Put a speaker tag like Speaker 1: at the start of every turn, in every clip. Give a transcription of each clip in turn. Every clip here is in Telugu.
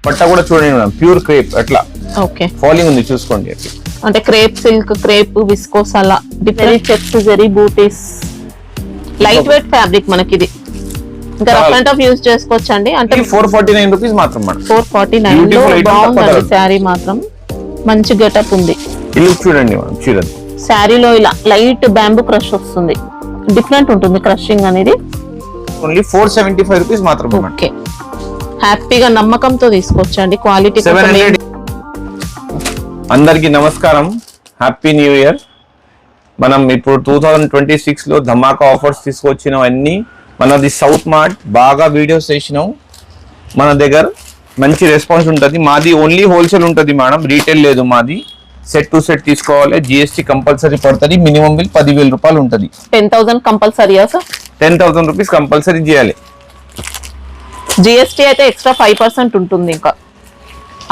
Speaker 1: పట్ట కూడా చూడండి మేడం, ప్యూర్ క్రేప్ అట్లా
Speaker 2: ఓకే
Speaker 1: ఫాలింగ్ ఉంది చూసుకోండి అట్లా.
Speaker 2: అంటే క్రేప్ సిల్క్, క్రేప్ విస్కోస్ అలా డిఫరెంట్ చెక్స్, జరీ బూటీస్, లైట్ వెయిట్ ఫ్యాబ్రిక్ మనకి ఇది. ఇంకా రఫ్ అండ్ టఫ్ యూజ్ చేసుకోవచ్చు అండి. అంటే
Speaker 1: 449 రూపీస్ మాత్రం మేడం.
Speaker 2: 449 లో బాగుందండి శారీ మాత్రం, మంచి గెటప్ ఉంది.
Speaker 1: ఇల్లు చూడండి మేడం, చూడండి
Speaker 2: శారీలో ఇలా లైట్ బ్యాంబూ క్రష్ వస్తుంది, డిఫరెంట్ ఉంటుంది క్రషింగ్ అనేది.
Speaker 1: ఓన్లీ 475 రూపీస్ మాత్రం మేడం.
Speaker 2: ఓకే, హ్యాపీగా నమ్మకంతో తీసుకోవచ్చండి. క్వాలిటీ
Speaker 1: 700. అందరికి నమస్కారం, హ్యాపీ న్యూ ఇయర్. మనం ఇప్పుడు 2026 లో ధమాకా ఆఫర్స్ తీసుకొచ్చినవన్నీ మనది సౌత్ మార్ట్. బాగా వీడియోస్ చేసినాం, మన దగ్గర మంచి రెస్పాన్స్ ఉంటుంది. మాది ఓన్లీ హోల్సేల్ ఉంటుంది మేడం, రీటైల్ లేదు మాది. సెట్ టు సెట్ తీసుకోవాలి, జిఎస్టీ కంపల్సరీ పడుతుంది. మినిమం బిల్ 10,000 రూపాయలు ఉంటుంది.
Speaker 2: 10,000 కంపల్సరీయా సార్?
Speaker 1: 10,000 రూపీస్ కంపల్సరీ చేయాలి.
Speaker 2: జిఎస్టీ అయితే ఎక్స్ట్రా 5% ఉంటుంది. ఇంకా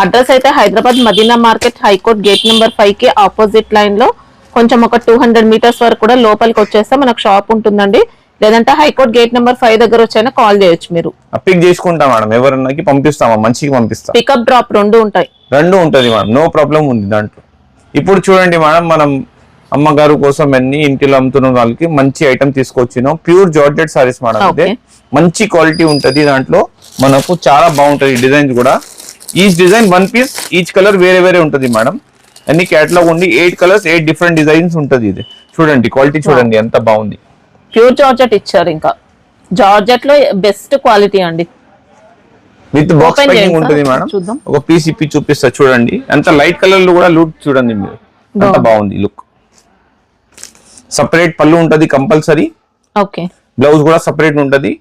Speaker 2: అడ్రస్ అయితే Hyderabad Madina market, high court gate number 5 కి ఆపోజిట్ లైన్ లో కొంచెం ఒక 200 మీటర్స్ వరకు కూడా లోపలికి వచ్చేస్తే మనకు షాప్ ఉంటుందండి. లేదంటే హైకోర్ట్ గేట్ నెంబర్ 5 దగ్గర వచ్చైనా కాల్ చేయొచ్చు మీరు.
Speaker 1: పిక్ చేసుకుంటాం మేడం, ఎవరన్నాకి పంపిస్తామా, మంచిగా పంపిస్తాం.
Speaker 2: పికప్ డ్రాప్ రెండు ఉంటాయి.
Speaker 1: రెండు ఉంటుంది మేడం, నో ప్రాబ్లం ఉంది దాంట్లో. ఇప్పుడు చూడండి మేడం, మనం అమ్మగారు కోసం అన్ని ఇంటిలో అమ్ముతున్న వాళ్ళకి మంచి ఐటమ్ తీసుకొచ్చినాం. ప్యూర్ జార్జెట్ సారీస్ మేడం, అయితే మంచి క్వాలిటీ ఉంటది. దాంట్లో మనకు చాలా బాగుంటది డిజైన్స్ కూడా. Each design 1 piece, each colour వేరే వేరే ఉంటది మేడం. అన్ని క్యాటలాగ్ ఉంది, 8 కలర్స్ 8 డిఫరెంట్ డిజైన్స్ ఉంటది. ఇది చూడండి, క్వాలిటీ చూడండి ఎంత బాగుంది.
Speaker 2: ప్యూర్ జార్జెట్ ఇచ్చారు. ఇంకా జార్జెట్ లో బెస్ట్ క్వాలిటీ అండి.
Speaker 1: విత్ బాక్స్ ప్యాకింగ్ ఉంటుంది మేడం. ఒక పీస్ ఇప్పి చూపిస్తా చూడండి, ఎంత లైట్ కలర్ లో కూడా లుక్ చూడండి మీరు, ఎంత బాగుంది లుక్. సపరేట్ పళ్ళు ఉంటది కంపల్సరీ.
Speaker 2: ఓకే,
Speaker 1: బ్లౌజ్ కూడా సపరేట్ ఉంటది.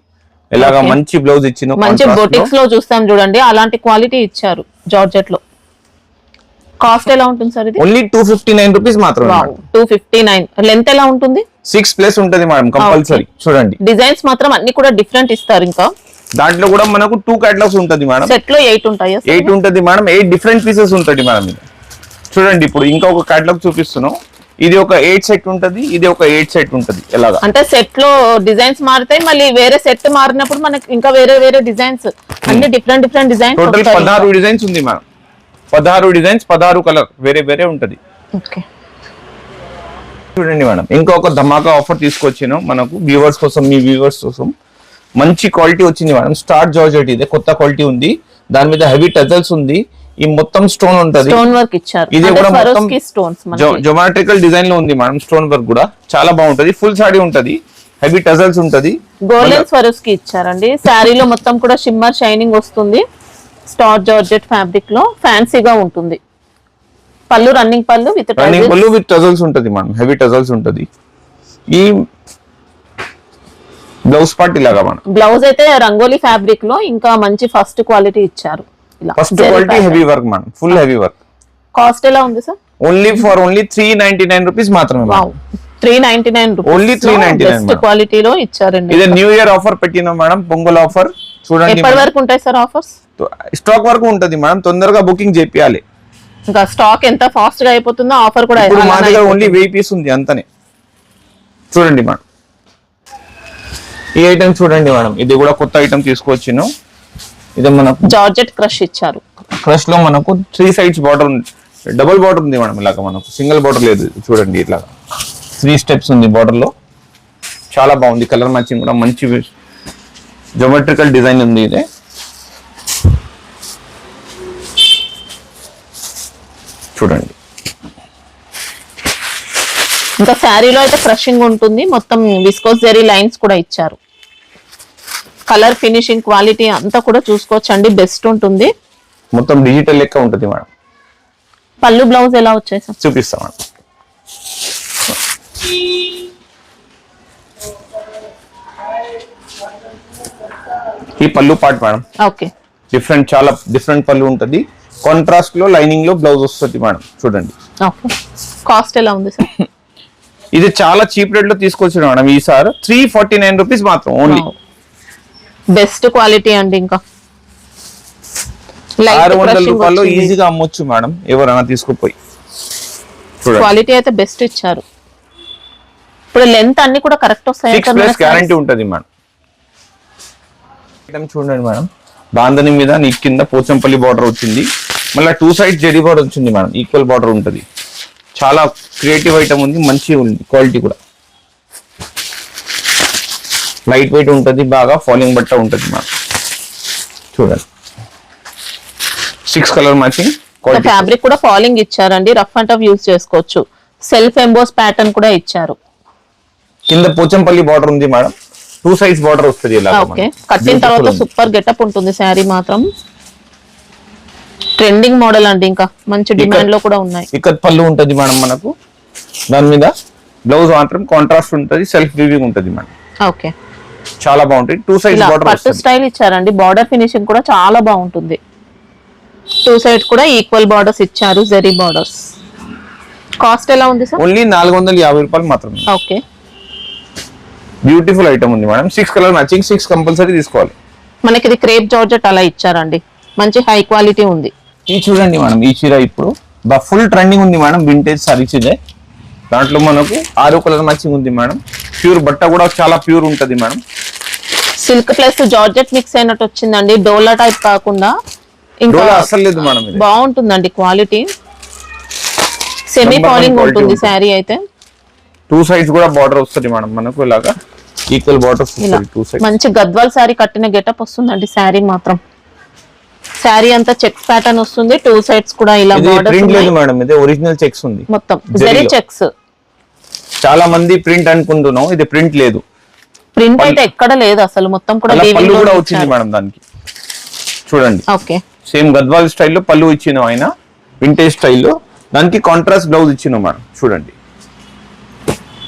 Speaker 1: ఇలాగా మంచి బ్లౌజ్ ఇచ్చిన
Speaker 2: మంచి బొటిక్స్ లో చూస్తాం చూడండి, అలాంటి క్వాలిటీ ఇచ్చారు జార్జెట్ లో. కాస్ట్ ఎలా ఉంటుంది సార్ ఇది?
Speaker 1: ఓన్లీ 259 రూపీస్ మాత్రమే.
Speaker 2: 259. లెంత్ ఎలా ఉంటుంది?
Speaker 1: 6+ ఉంటది మేడం కంపల్సరీ. చూడండి
Speaker 2: డిజైన్స్ మాత్రం అన్ని కూడా డిఫరెంట్ ఇస్తారు. ఇంకా
Speaker 1: దాంట్లో కూడా మనకు 2 కేటలాగ్స్ ఉంటది మేడం.
Speaker 2: సెట్ లో 8 ఉంటాయి.
Speaker 1: 8 ఉంటది మేడం, 8 డిఫరెంట్ పీసెస్ ఉంటది మేడం. ఇది చూడండి, ఇప్పుడు ఇంకా ఒక కేటలాగ్ చూపిస్తున్నాం. ఇది ఒక 8 సెట్ ఉంటది, ఇది ఒక 8 సెట్ ఉంటది. ఎలాగా అంటే
Speaker 2: సెట్ లో డిజైన్స్ మారుతాయి, మళ్ళీ వేరే సెట్ మారినప్పుడు మనకి ఇంకా వేరే వేరే డిజైన్స్, అన్ని different different designs.
Speaker 1: Total 16 designs ఉంది మేడం. 16 డిజైన్స్, 16 కలర్ వేరే వేరే ఉంటది.
Speaker 2: ఓకే,
Speaker 1: చూడండి మేడం, ఇంకొక ధమాకా ఆఫర్ తీసుకొచ్చినాం మనకు వ్యూవర్స్ కోసం, మీ వ్యూవర్స్ కోసం. మంచి క్వాలిటీ వచ్చింది మేడం. స్టార్ జార్జెట్, ఇదే కొత్త క్వాలిటీ ఉంది. దాని మీద హెవీ టజల్స్ ఉంది. ఈ మొత్తం స్టోన్ ఉంటది,
Speaker 2: స్టోన్ వర్క్ ఇచ్చారు.
Speaker 1: ఇది కూడా మొత్తం జోమెట్రికల్ డిజైన్ లో ఉంది మేడం. స్టోన్ వర్క్ కూడా చాలా బాగుంటది. ఫుల్ సారీ ఉంటది, హెవీ టజల్స్ ఉంటది.
Speaker 2: గోల్డెన్ స్వరూప్స్కి ఇచ్చారండి. శారీలో మొత్తం కూడా షిమ్మర్ షైనింగ్ వస్తుంది. స్టార్ జార్జెట్ ఫ్యాబ్రిక్ లో ఫ్యాన్సీగా ఉంటుంది. పళ్ళు రన్నింగ్ పళ్ళు విత్
Speaker 1: టజల్స్ ఉంటది మేడం, హెవీ టజల్స్ ఉంటది. ఈ బ్లౌజ్ పార్ట్ ఇలాగా మనం
Speaker 2: బ్లౌజ్ అయితే రంగోలీ ఫ్యాబ్రిక్ లో ఇంకా మంచి ఫస్ట్ క్వాలిటీ ఇచ్చారు.
Speaker 1: First quality heavy work madam, full heavy work.
Speaker 2: Cost ఎలా ఉంది సార్?
Speaker 1: ఓన్లీ 399 రూపీస్ మాత్రమే.
Speaker 2: 399 రూపీస్,
Speaker 1: ఓన్లీ 399
Speaker 2: బెస్ట్ క్వాలిటీలో ఇచ్చారండి.
Speaker 1: ఇది న్యూ ఇయర్ ఆఫర్ పెట్టినాం మేడం, పొంగల్ ఆఫర్. చూడండి,
Speaker 2: ఎప్పటి వరకు ఉంటాయి సార్ ఆఫర్స్?
Speaker 1: స్టాక్ వరకు ఉంటది మేడం, తొందరగా బుకింగ్ చేపియాలి.
Speaker 2: ఇంకా స్టాక్ ఎంత ఫాస్ట్ గా అయిపోతుందో ఆఫర్ కూడా.
Speaker 1: మా దగ్గర ఓన్లీ 1000 పీస్ ఉంది అంతనే. చూడండి మేడం, ఈ ఐటమ్ చూడండి మేడం, ఇది కూడా కొత్త ఐటమ్ తీసుకొచ్చినాం. ఇది మనకు
Speaker 2: జార్జెట్ క్రష్ ఇచ్చారు.
Speaker 1: క్రష్ లో మనకు 3 సైడ్స్ బార్డర్ ఉంది, డబుల్ బార్డర్ ఉంది మేడం. ఇలాగా మనకు సింగిల్ బార్డర్ లేదు. చూడండి, ఇట్లా 3 స్టెప్స్ ఉంది బార్డర్ లో. చాలా బాగుంది, కలర్ మ్యాచింగ్ కూడా మంచి జోమెట్రికల్ డిజైన్ ఉంది. ఇదే చూడండి.
Speaker 2: ఇంకా శారీలో అయితే క్రషింగ్ ఉంటుంది, మొత్తం విస్కోస్ జరీ లైన్స్ కూడా ఇచ్చారు. కలర్ ఫినిషింగ్ క్వాలిటీ అంతా కూడా చూసుకోవచ్చండి, బెస్ట్ ఉంటుంది.
Speaker 1: మొత్తం డిజిటల్ లెక్క ఉంటుంది మేడం.
Speaker 2: పళ్ళు బ్లౌజ్ ఎలా వచ్చాయి సార్?
Speaker 1: చూపిస్తా మేడం. ఈ పళ్ళు పార్ట్ మేడం.
Speaker 2: ఓకే,
Speaker 1: డిఫరెంట్, చాలా డిఫరెంట్ పళ్ళు ఉంటది. కాంట్రాస్ట్ లో లైనింగ్ లో బ్లౌజ్ వస్తుంది మేడం. చూడండి.
Speaker 2: ఓకే, కాస్ట్ ఎలా ఉంది సార్?
Speaker 1: ఇది చాలా చీప్ రేట్ లో తీసుకొచ్చిన మేడం ఈసారి. 349 రూపీస్ మాత్రం ఓన్లీ.
Speaker 2: బెస్ట్ క్వాలిటీ అండి. ఇంకా
Speaker 1: 600 రూపాయలు ఈజీగా అమ్మొచ్చు మేడం, ఎవరైనా తీసుకుపోయి.
Speaker 2: క్వాలిటీ అయితే బెస్ట్ ఇచ్చారు. ఇప్పుడు లెంత్ అన్ని కూడా కరెక్ట్ వస్తాయి.
Speaker 1: 6+ గ్యారంటీ ఉంటది మేడం. ఐటమ్ చూడండి మేడం, బాందని మీద నీకు కింద పోచంపల్లి బార్డర్ వచ్చింది, మళ్ళీ 2 సైడ్ జరీ బార్డర్ వచ్చింది మేడం, ఈక్వల్ బార్డర్ ఉంటుంది. చాలా క్రియేటివ్ ఐటమ్ ఉంది, మంచి ఉంది క్వాలిటీ కూడా. లైట్ వెయిట్ ఉంటుంది, బాగా ఫాలింగ్ బట్ట ఉంటుంది మేడం. చూడండి 6 కలర్ మ్యాచింగ్ క్వాలిటీ.
Speaker 2: ఫ్యాబ్రిక్ కూడా ఫాలింగ్ ఇచ్చారండి, రఫ్ అండ్ టఫ్ యూజ్ చేసుకోవచ్చు. సెల్ఫ్ ఎంబోస్ ప్యాటర్న్ కూడా ఇచ్చారు.
Speaker 1: కింద పోచంపల్లి బార్డర్ ఉంది మేడం, 2 సైడ్స్ బార్డర్ వస్తుంది ఇలా.
Speaker 2: ఓకే, కట్టిన తర్వాత సూపర్ గెటప్ ఉంటుంది. శారీ మాత్రం ట్రెండింగ్ మోడల్ అండి, ఇంకా మంచి డిమాండ్ లో కూడా ఉన్నాయి.
Speaker 1: ఇక్కత్ పళ్ళు ఉంటుంది మేడం మనకు, దాని మీద బ్లౌజ్ మాత్రం కాంట్రాస్ట్ ఉంటుంది, సెల్ఫ్ వీవింగ్ ఉంటుంది మేడం.
Speaker 2: ఓకే,
Speaker 1: చాలా బాగుంటుంది. 2 సైడ్స్ బార్డర్
Speaker 2: పట్టు స్టైల్ ఇచ్చారండి, బార్డర్ ఫినిషింగ్ కూడా చాలా బాగుంటుంది. 2 సైడ్స్ కూడా ఈక్వల్ బార్డర్స్ ఇచ్చారు, జరీ బార్డర్స్. కాస్ట్ ఎలా ఉంది సార్?
Speaker 1: ఓన్లీ 450 రూపాయలు మాత్రమే.
Speaker 2: ఓకే,
Speaker 1: బ్యూటిఫుల్ ఐటమ్ ఉంది మేడం. 6 కలర్ మ్యాచింగ్, 6 కంపల్సరీ తీసుకోవాలి.
Speaker 2: మనకి ఇది క్రేప్ జార్జెట్ అలా ఇచ్చారండి, మంచి హై క్వాలిటీ ఉంది.
Speaker 1: ఇది చూడండి మేడం, ఈ చీర ఇప్పుడు ఫుల్ ట్రెండింగ్ ఉంది మేడం, వింటేజ్ సారీస్ ఇదే. దాంట్లో మనకు 6 కలర్ మ్యాచింగ్ ఉంది మేడం. ప్యూర్ బట్ట కూడా చాలా ప్యూర్ ఉంటుంది madam.
Speaker 2: Silk plus georgette mix అయినట్టు వచ్చిందండి, డోలా టైప్ కాకుండా. ఇంకా
Speaker 1: అసలు లేదు మేడం, ఇది
Speaker 2: బాగుంటుందండి క్వాలిటీ. సెమీ ఫాలింగ్ ఉంటుంది శారీ అయితే.
Speaker 1: 2 సైడ్స్ కూడా బార్డర్ వస్తుంది మేడం మనకు, ఇలాగా ఈక్వల్ బార్డర్స్ వస్తుంది 2 సైడ్స్.
Speaker 2: మంచి గద్వాల్ శారీ కట్టిన గెటప్ వస్తుందండి శారీ మాత్రం. శారీ అంతా చెక్ ప్యాటర్న్ వస్తుంది, 2 సైడ్స్ కూడా ఇలా బార్డర్స్
Speaker 1: ప్రింట్ లేదు మేడం, ఇది ఒరిజినల్ చెక్స్ ఉంది
Speaker 2: మొత్తం, జరీ చెక్స్.
Speaker 1: చాలా మంది ప్రింట్ అనుకుంటున్నాం, ఇది ప్రింట్ లేదు.
Speaker 2: ప్రింట్ అయితే ఎక్కడ లేదు అసలు, మొత్తం కూడా
Speaker 1: పళ్ళు కూడా వచ్చింది మేడం దానికి. చూడండి,
Speaker 2: ఓకే,
Speaker 1: సేమ్ గద్వాల్ స్టైల్లో పళ్ళు ఇచ్చినాం ఆయన, వింటేజ్ స్టైల్లో. దానికి కాంట్రాస్ట్ బ్లౌజ్ ఇచ్చినాం మేడం. చూడండి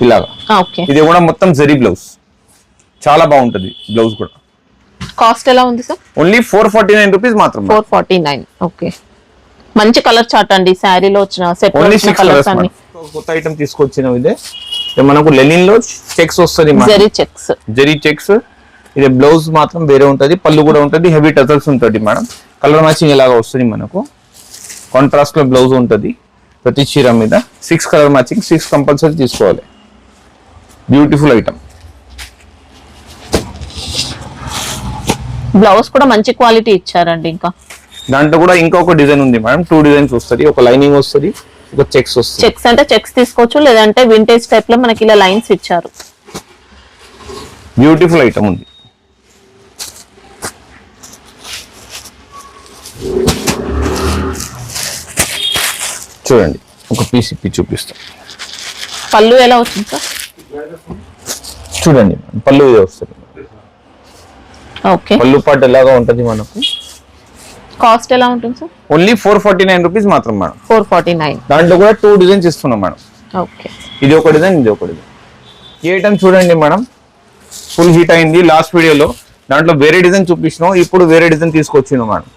Speaker 1: ఇలాగా.
Speaker 2: ఓకే,
Speaker 1: ఇది కూడా మొత్తం జరీ బ్లౌజ్, చాలా బాగుంటది బ్లౌజ్ కూడా.
Speaker 2: కాస్ట్ ఎలా ఉంది సార్?
Speaker 1: ఓన్లీ 449 రూపీస్ మాత్రం.
Speaker 2: 449. ఓకే, మంచి కలర్ చార్ట్ అండి శారీలో వచ్చిన సెట్
Speaker 1: ఓన్లీ 6 కలర్స్ అన్ని. కొత్త ఐటమ్ తీసుకొచ్చినాం ఇదే. మనకు లెనిన్ లో చెక్స్ వస్తుంది, జరీ చెక్స్. ఇది బ్లౌజ్ మాత్రం వేరే ఉంటది, పళ్ళు కూడా ఉంటది, హెవీ టజల్స్ ఉంటుంది మేడం. కలర్ మ్యాచింగ్ ఇలాగా వస్తుంది మనకు, కాంట్రాస్ట్ లో బ్లౌజ్ ఉంటది ప్రతి చీర మీద. 6 కలర్ మ్యాచింగ్, 6 కంపల్సరీ తీసుకోవాలి. Beautiful item.
Speaker 2: బ్లౌజ్ కూడా మంచి క్వాలిటీ ఇచ్చారండి. ఇంకా
Speaker 1: దాంట్లో కూడా ఇంకొక డిజైన్ ఉంది మేడం, 2 డిజైన్స్ వస్తుంది. ఒక లైనింగ్ వస్తుంది, ఒక చెక్స్ వస్తుంది.
Speaker 2: చెక్స్ అంటే చెక్స్ తీసుకోవచ్చు, లేదంటే వింటేజ్ టైప్ లో మనకి ఇలా లైన్స్ ఇచ్చారు.
Speaker 1: బ్యూటిఫుల్ ఐటమ్ ఉంది. చూడండి, ఒక పీస్ ఇప్పి చూపిస్తాం.
Speaker 2: పళ్ళు ఎలా వచ్చింది సార్?
Speaker 1: చూడండి, పళ్ళు ఇదే వస్తుంది.
Speaker 2: ఓకే,
Speaker 1: పళ్ళు పాటు ఎలాగా ఉంటది మనకు.
Speaker 2: కాస్ట్ ఎలా ఉంటుంది సార్?
Speaker 1: ఓన్లీ 449 రూపీస్ మాత్రం మేడం.
Speaker 2: 449.
Speaker 1: దాంట్లో కూడా 2 డిజైన్స్ ఇస్తున్నాం మేడం.
Speaker 2: ఓకే,
Speaker 1: ఇది ఒక డిజైన్, ఇది ఒక డిజైన్. ఈ ఐటమ్ చూడండి మేడం, ఫుల్ హీట్ అయింది లాస్ట్ వీడియోలో. దాంట్లో వేరే డిజైన్ చూపించినాం, ఇప్పుడు వేరే డిజైన్ తీసుకొచ్చినాం మేడం.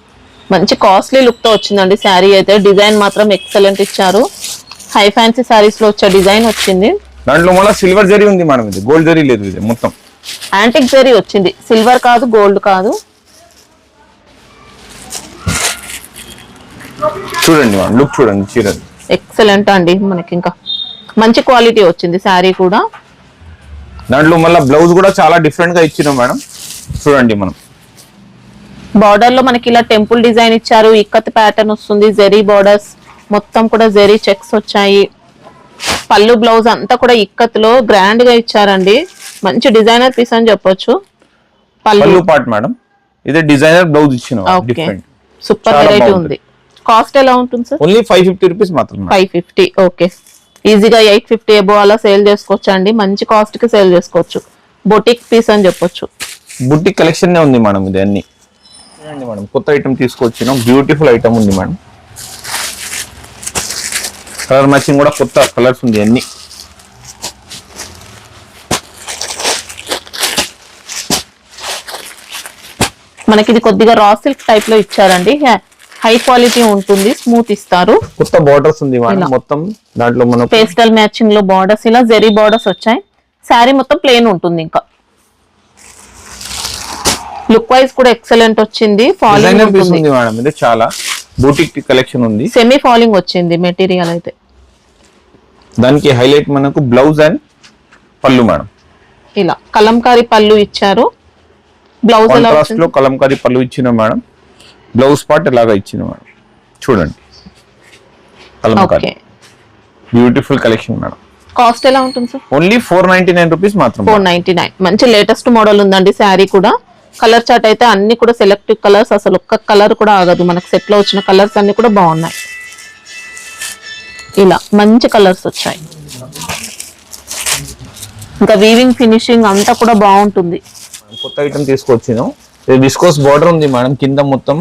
Speaker 2: మంచి కాస్ట్లీ లుక్ తో వచ్చిందండి శారీ అయితే. డిజైన్ మాత్రం ఎక్సలెంట్ ఇచ్చారు, హై ఫ్యాన్సీ సారీస్ లో వచ్చే డిజైన్ వచ్చింది.
Speaker 1: దాంట్లో మళ్ళీ సిల్వర్ జరీ ఉంది మేడం, ఇది గోల్డ్ జరీ లేదు, ఇది మొత్తం
Speaker 2: యాంటిక్ జరీ వచ్చింది, సిల్వర్ కాదు, గోల్డ్ కాదు.
Speaker 1: చూడండి మేడం, లుక్ చూడండి, చీర
Speaker 2: ఎక్సలెంట్ అండి. మనకి ఇంకా మంచి క్వాలిటీ వచ్చింది శారీ కూడా.
Speaker 1: దాంట్లో మళ్ళీ బ్లౌజ్ కూడా చాలా డిఫరెంట్ గా ఇచ్చినాం మేడం. చూడండి, మనం
Speaker 2: బార్డర్ లో మనకి ఇలా టెంపుల్ డిజైన్ ఇచ్చారు, ఇక్కత్ ప్యాటర్న్ వస్తుంది, జరీ బార్డర్స్ మొత్తం కూడా జరీ చెక్స్ వచ్చాయి. పళ్ళు బ్లౌజ్ అంతా కూడా ఇక్కత్ లో గ్రాండ్ గా ఇచ్చారండి, మంచి డిజైనర్ పీస్ అని చెప్పొచ్చు.
Speaker 1: పళ్ళు పార్ట్ మేడం, ఇదే డిజైనర్ బ్లౌజ్ ఇచ్చినాం, డిఫరెంట్
Speaker 2: సూపర్ వెరైటీ ఉంది. కాస్ట్ ఎలా ఉంటుంది సార్?
Speaker 1: ఓన్లీ 550 రూపీస్ మాత్రం.
Speaker 2: 550. ఓకే, ఈజీగా 850 ఎబో అలా సేల్ చేసుకోవచ్చు అండి, మంచి కాస్ట్ కి సేల్ చేసుకోవచ్చు. బొటిక్ పీస్ అని చెప్పొచ్చు.
Speaker 1: బుటిక్ కలెక్షన్ ఉంది మేడం, ఇది అన్ని. చూడండి మేడం, కొత్త ఐటమ్ తీసుకొచ్చినాం, బ్యూటిఫుల్ ఐటమ్ ఉంది మేడం. కలర్ మ్యాచింగ్ కూడా కొత్త కలర్స్ ఉంది అన్ని.
Speaker 2: మనకి ఇది కొద్దిగా రా సిల్క్ టైప్ లో ఇచ్చారండి, హై క్వాలిటీ ఉంటుంది, స్మూత్ ఇస్తారు.
Speaker 1: కొత్త బార్డర్స్ ఉంది మేడం మొత్తం. దాంట్లో మనం
Speaker 2: పేస్టల్ మ్యాచింగ్ లో బార్డర్స్, ఇలా జెరీ బార్డర్స్ వచ్చాయి. శారీ మొత్తం ప్లెయిన్ ఉంటుంది. ఇంకా లుక్ వైజ్ కూడా ఎక్సలెంట్ వచ్చింది. ఫాలింగ్
Speaker 1: ఉంది మేడం, ఇది చాలా బూటిక్ కలెక్షన్ ఉంది.
Speaker 2: సెమీ ఫాలింగ్ వచ్చింది మెటీరియల్ అయితే.
Speaker 1: దానికి హైలైట్ మనకు బ్లౌజ్ అండ్ పళ్ళు మేడం.
Speaker 2: ఇలా కలంకారీ పళ్ళు ఇచ్చారు, బ్లౌజ్ ఎలా
Speaker 1: కాంట్రాస్ట్ లో కలంకారీ పళ్ళు ఇచ్చిన మేడం, బ్లౌజ్ పార్ట్ ఇలాగా ఇచ్చిన మేడం. చూడండి Kalamkari, beautiful collection madam.
Speaker 2: Cost ఎలా ఉంటుంది సార్?
Speaker 1: ఓన్లీ 499 రూపీస్ మాత్రం.
Speaker 2: 499. మంచి లేటెస్ట్ మోడల్ ఉందండి శారీ కూడా. కలర్ చార్ట్ అయితే అన్ని కూడా సెలెక్టివ్ కలర్స్, అసలు ఒక్క కలర్ కూడా ఆగదు. మనకు సెట్ లో వచ్చిన కలర్స్ అన్ని కూడా బాగున్నాయి. ఇలా మంచి కలర్స్ వచ్చాయి. ఇంకా వీవింగ్ ఫినిషింగ్ అంతా కూడా బాగుంటుంది.
Speaker 1: కొత్త ఐటమ్ తీసుకొచ్చినాం. విస్కోస్ బార్డర్ ఉంది మేడం కింద మొత్తం,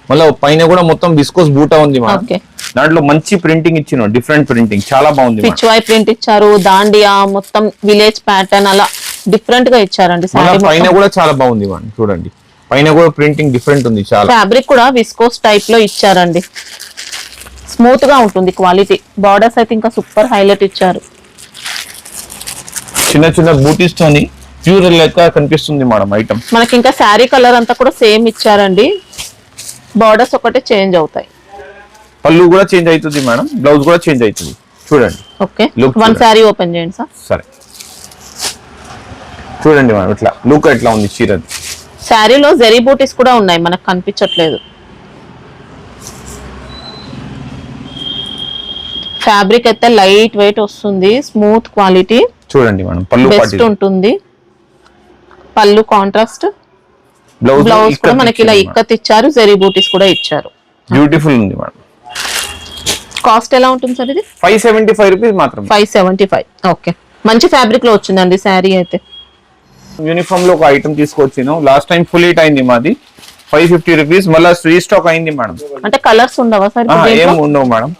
Speaker 1: మళ్ళీ పైన కూడా మొత్తం విస్కోస్ బూటా ఉంది మేడం. దాంట్లో మంచి ప్రింటింగ్ ఇచ్చిన, డిఫరెంట్ ప్రింటింగ్ చాలా బాగుంది.
Speaker 2: పిచ్ వై ప్రింట్ ఇచ్చారు, దాండియా మొత్తం విలేజ్ ప్యాటర్న్ అలా డిఫరెంట్ గా ఇచ్చారండి.
Speaker 1: పైన కూడా చాలా బాగుంది మేడం. చూడండి పైన కూడా ప్రింటింగ్ డిఫరెంట్ ఉంది చాలా.
Speaker 2: ఫ్యాబ్రిక్ కూడా విస్కోస్ టైప్ లో ఇచ్చారండి, స్మూత్ గా ఉంటుంది క్వాలిటీ. బార్డర్స్ అయితే ఇంకా సూపర్ హైలైట్ ఇచ్చారు.
Speaker 1: చిన్న చిన్న బూటీస్ తోని ప్యూర్ లెక్క కనిపిస్తుంది మేడం ఐటమ్.
Speaker 2: మనకి ఇంకా శారీ కలర్ అంతా కూడా సేమ్ ఇచ్చారండి, బార్డర్స్ ఒకటే చేంజ్ అవుతాయి.
Speaker 1: పళ్ళు కూడా చేంజ్ అవుతుంది మేడం, బ్లౌజ్ కూడా చేంజ్ అవుతుంది. చూడండి
Speaker 2: ఓకే, వన్ శారీ ఓపెన్ చేయండి సార్.
Speaker 1: సరే చూడండి మేడం ఇట్లా లుక్ ఎట్లా ఉంది చీరది.
Speaker 2: శారీలో జెరీ బూటీస్ కూడా ఉన్నాయి, మనకు కనిపించట్లేదు. ఫ్యాబ్రిక్ అయితే లైట్ వెయిట్ వస్తుంది, స్మూత్ క్వాలిటీ.
Speaker 1: చూడండి మేడం పళ్ళు
Speaker 2: బెస్ట్ ఉంటుంది. పళ్ళు కాంట్రాస్ట్, బ్లౌజ్ కూడా మనకి ఇలా ఇక్కత్ ఇచ్చారు, జెరీ బూటీస్ కూడా ఇచ్చారు.
Speaker 1: బ్యూటిఫుల్ ఉంది మేడం.
Speaker 2: కాస్ట్ ఎలా ఉంటుంది సార్ ఇది?
Speaker 1: 575 రూపీస్ మాత్రం.
Speaker 2: 575. ఓకే, మంచి ఫ్యాబ్రిక్ లో వచ్చిందండి శారీ అయితే.
Speaker 1: యూనిఫామ్ లో ఒక ఐటమ్ తీసుకొచ్చినాం, లాస్ట్ టైం ఫుల్ హిట్ అయింది మాది. 550 రూపీస్ మళ్ళీ రీస్టాక్ అయింది మేడం.
Speaker 2: అంటే కలర్స్ ఉండవా సార్?
Speaker 1: ఏం ఉండవు మేడం,